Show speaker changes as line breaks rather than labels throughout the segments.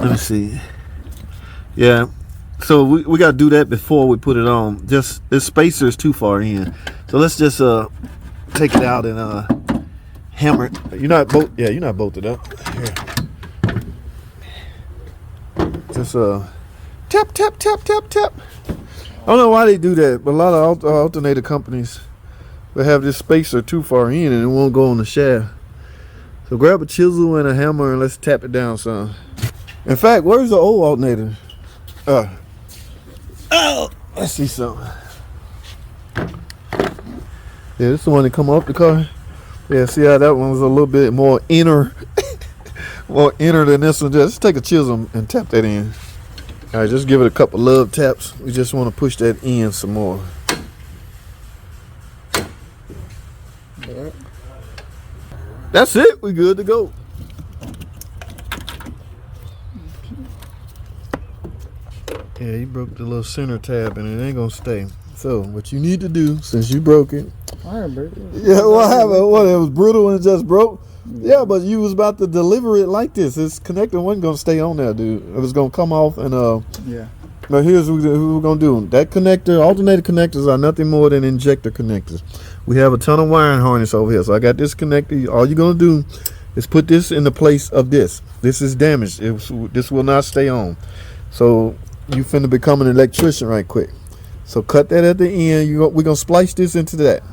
Let me see. Yeah. So we got to do that before we put it on. Just this spacer is too far in. So let's just take it out and hammer it. You're not bolted up. Here. Just tap tap tap tap tap. I don't know why they do that, but a lot of alternator companies will have this spacer too far in and it won't go on the shaft. So grab a chisel and a hammer and let's tap it down some. In fact, where's the old alternator? Oh, let's see something. Yeah, this is the one that come off the car. Yeah, see how that one was a little bit more inner, more inner than this one. Just take a chisel and tap that in. All right, just give it a couple love taps. We just want to push that in some more. That's it. We good to go. Yeah, you broke the little center tab and it ain't gonna stay. So what you need to do, since you broke it.
I broke it.
Yeah, what happened? What, it was brittle and it just broke? Yeah, but you was about to deliver it like this. This connector wasn't gonna stay on there, dude. It was gonna come off and
yeah.
But here's what we're gonna do. That connector, alternator connectors are nothing more than injector connectors. We have a ton of wiring harness over here. So I got this connector. All you're gonna do is put this in the place of this. This is damaged. This will not stay on. So you finna become an electrician right quick. So cut that at the end. We're gonna splice this into that.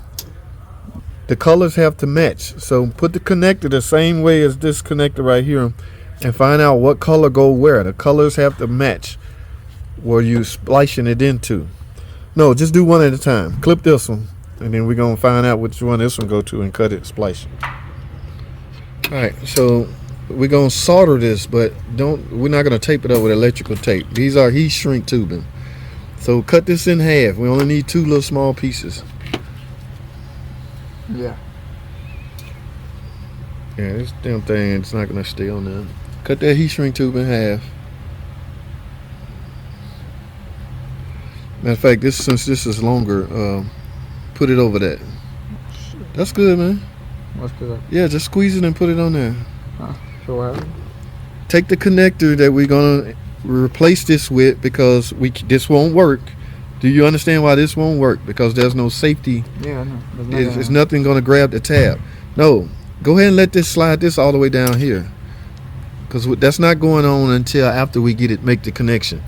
The colors have to match. So put the connector the same way as this connector right here and find out what color go where. The colors have to match where you splicing it into. No, just do one at a time. Clip this one and then we're gonna find out which one this one go to and cut it, splice it. Alright, so we're gonna solder this, but we're not gonna tape it up with electrical tape. These are heat shrink tubing. So cut this in half. We only need 2 little small pieces.
Yeah.
Yeah, this damn thing, it's not gonna stay on there. Cut that heat shrink tube in half. Matter of fact, since this is longer, put it over that. That's good, man.
What's good?
Yeah, just squeeze it and put it on there.
So what happened?
Take the connector that we're gonna replace this with because this won't work. Do you understand why this won't work? Because there's no safety.
Yeah, I know.
There's nothing gonna grab the tab. No, go ahead and let this slide this all the way down here. Because that's not going on until after we make the connection.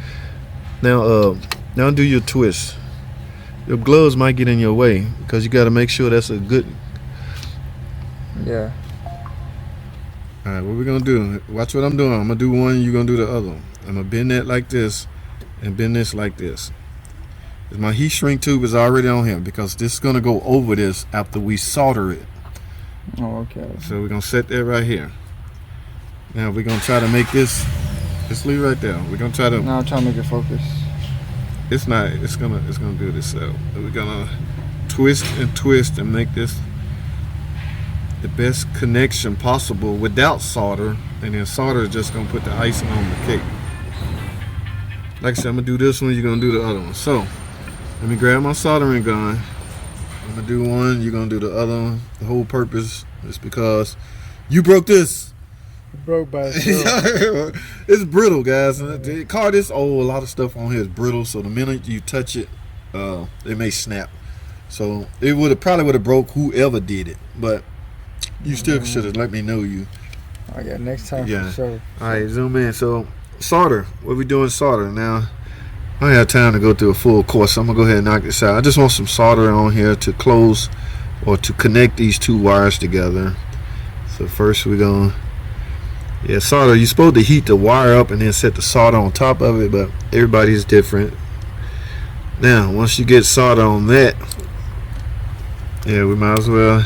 Now do your twist. Your gloves might get in your way because you got to make sure that's a good.
Yeah.
All right, what we're gonna do? Watch what I'm doing. I'm gonna do one. You're gonna do the other one. I'm gonna bend that like this, and bend this like this. My heat shrink tube is already on here because this is gonna go over this after we solder it.
Oh, okay.
So we're gonna set that right here. Now we're gonna try to make this. Just leave it right there. We're gonna try to.
Now I'm trying to make it focus.
It's not. It's gonna do this. So we're gonna twist and make this the best connection possible without solder, and then solder is just gonna put the icing on the cake. Like I said, I'm gonna do this one. You're gonna do the other one. So let me grab my soldering gun. I'm gonna do one. You're gonna do the other one. The whole purpose is because you broke this.
Broke by itself.
It's brittle, guys. The car this old, a lot of stuff on here is brittle, so the minute you touch it, it may snap. So it probably would have broke whoever did it, but you still should have let me know you.
Oh yeah, next time
yeah.
for sure.
All right, zoom in. So solder, what we doing solder now? I don't have time to go through a full course, so I'm gonna go ahead and knock this out. I just want some solder on here to close or to connect these 2 wires together. So first we're gonna. Yeah, solder, you're supposed to heat the wire up and then set the solder on top of it, but everybody's different. Now, once you get solder on that, yeah, we might as well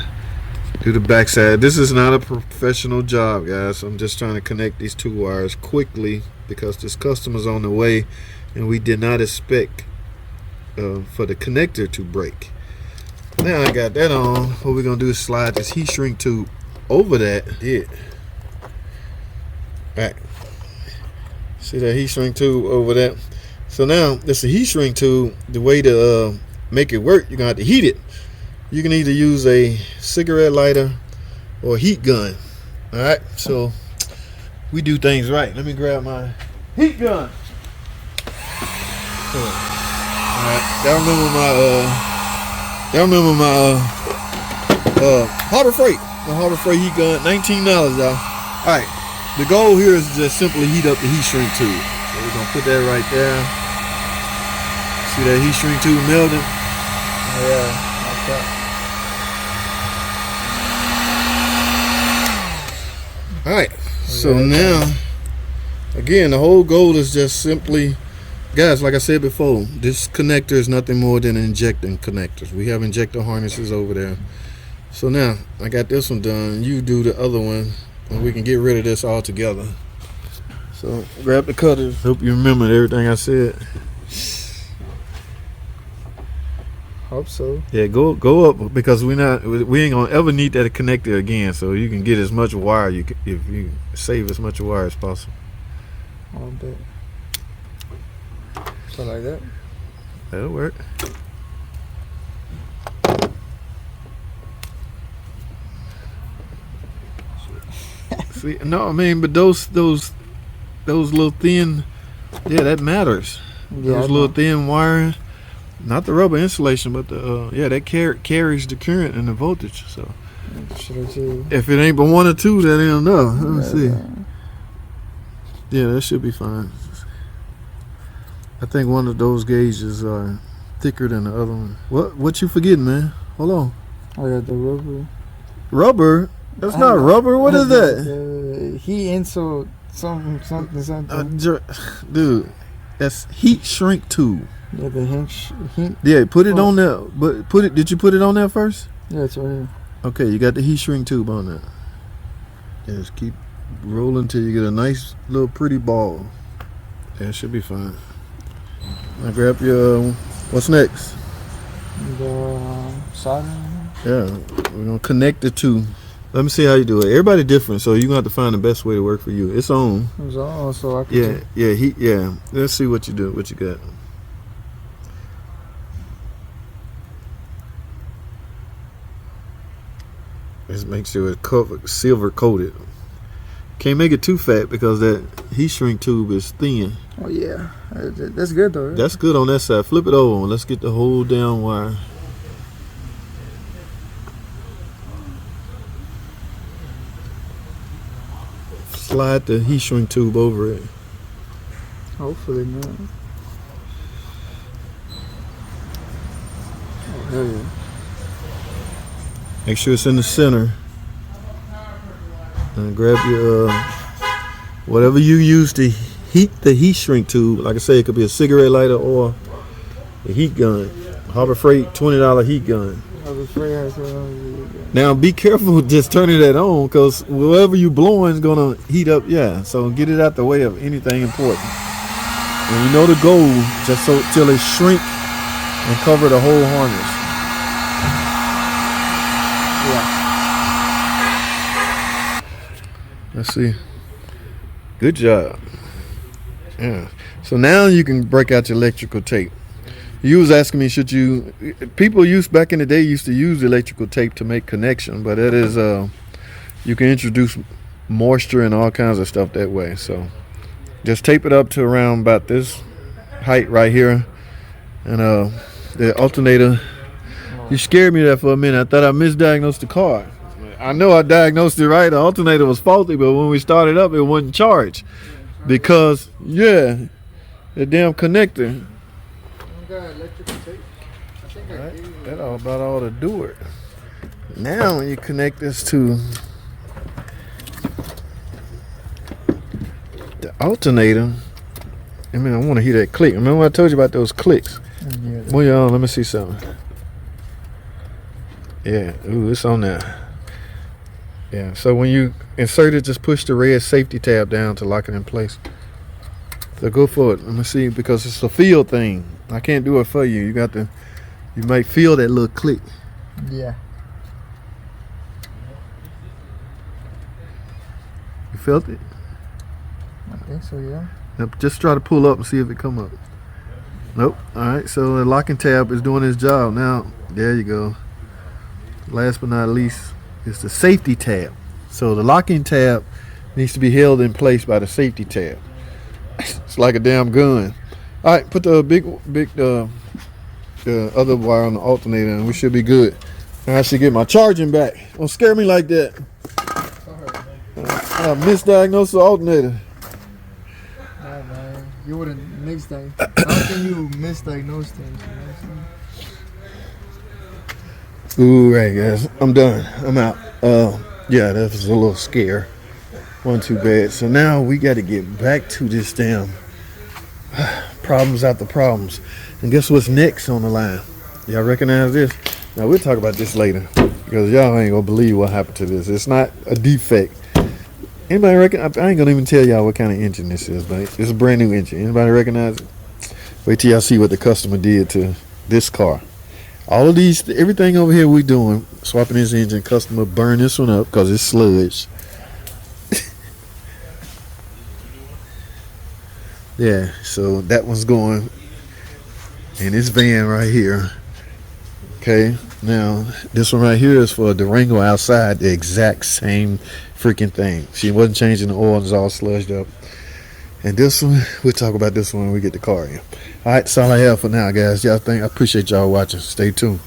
do the backside. This is not a professional job, guys. I'm just trying to connect these 2 wires quickly because this customer's on the way and we did not expect for the connector to break. Now I got that on. What we're going to do is slide this heat shrink tube over that. Yeah. Back. See that heat shrink tube over that? So now this is a heat shrink tube. The way to make it work, you're gonna have to heat it. You can either use a cigarette lighter or a heat gun. All right, so we do things right. Let me grab my Heat gun. Alright, y'all remember my Harbor Freight. The Harbor Freight heat gun, $19, y'all. Alright, the goal here is to just simply heat up the heat shrink tube. So we're gonna put that right there. See that heat shrink tube melting?
Oh, yeah, like that.
Alright, so now, again, the whole goal is just simply, guys, like I said before, this connector is nothing more than injecting connectors. We have injector harnesses over there. So now, I got this one done. You do the other one, and we can get rid of this altogether. So, grab the cutters. Hope you remembered everything I said.
Hope so.
Yeah, go up, because we ain't gonna ever need that connector again. So you can get as much wire if you save as much wire as possible.
All day. So like that.
That'll work. See, no, I mean, but those little thin, yeah, that matters.
Yeah,
Those little thin wire, not the rubber insulation, but the that carries the current and the voltage. So if it ain't but one or two, that ain't enough. Let me see. Yeah, that should be fine. I think one of those gauges are thicker than the other one. What you forgetting, man? Hold on.
I got the rubber.
Rubber? That's not rubber. What is that?
Heat insult something.
Dude, that's heat shrink tube.
Yeah, the heat.
Yeah, put it on there. But did you put it on there first?
Yeah, it's right here.
Okay, you got the heat shrink tube on there. Just keep rolling till you get a nice little pretty ball. That should be fine. Now grab your, what's next?
The soldering.
Yeah, we're gonna connect the two. Let me see how you do it. Everybody different, so you're gonna have to find the best way to work for you. It's on.
It's on, so I can.
Yeah. Let's see what you do. What you got? Just make sure it's silver coated. Can't make it too fat because that heat shrink tube is thin.
Oh yeah, that's good though. Right?
That's good on that side. Flip it over and let's get the whole down wire. Slide the heat shrink tube over it.
Hopefully not. Oh hell yeah.
Make sure it's in the center. And grab your whatever you use to heat the heat shrink tube. Like I say, it could be a cigarette lighter or a heat gun. Harbor Freight $20 heat gun. Now be careful just turning that on, because whatever you blowing is gonna heat up. Yeah, so get it out the way of anything important. And you know the goal, just so till it shrink and cover the whole harness.
Yeah.
Let's see. Good job. Yeah. So now you can break out your electrical tape. You was asking me, people back in the day used to use electrical tape to make connection, but it is, you can introduce moisture and all kinds of stuff that way. So just tape it up to around about this height right here. And the alternator, you scared me there for a minute. I thought I misdiagnosed the car. I know I diagnosed it right. The alternator was faulty, but when we started up, it wasn't charged. Because, yeah, the damn connector. Right. That about all to do it. Now when you connect this to the alternator, I want to hear that click. Remember what I told you about those clicks?
Yeah.
Well, y'all, let me see something. Yeah, ooh, it's on there. Yeah, so when you insert it, just push the red safety tab down to lock it in place. So go for it. Let me see, because it's a feel thing. I can't do it for you. You might feel that little click.
Yeah.
You felt it?
I think so, yeah.
Now, just try to pull up and see if it come up. Nope. All right, so the locking tab is doing its job. Now, there you go. Last but not least is the safety tab. So the locking tab needs to be held in place by the safety tab. It's like a damn gun. All right, put the the other wire on the alternator, and we should be good. And I should get my charging back. Don't scare me like that. I misdiagnosed the alternator.
Nah, man. You wouldn't misdiagnose. How can you misdiagnose things? You know what I'm saying?
Ooh, right, guys. I'm done. I'm out. Yeah, that was a little scare. Wasn't too bad. So now we got to get back to this damn problems after problems. And guess what's next on the line? Y'all recognize this? Now we'll talk about this later because y'all ain't gonna believe what happened to this. It's not a defect. Anybody reckon? I ain't gonna even tell y'all what kind of engine this is, but it's a brand new engine. Anybody recognize it? Wait till y'all see what the customer did to this car. All of these, everything over here we doing, swapping this engine. Customer burned this one up because it's sludge. Yeah, so that one's going in this van right here. Okay, now this one right here is for a Durango outside, the exact same freaking thing. She wasn't changing the oil, it's all sludged up. And this one, we'll talk about this one when we get the car in. All right, that's all I have for now, guys. Y'all think I appreciate y'all watching. Stay tuned.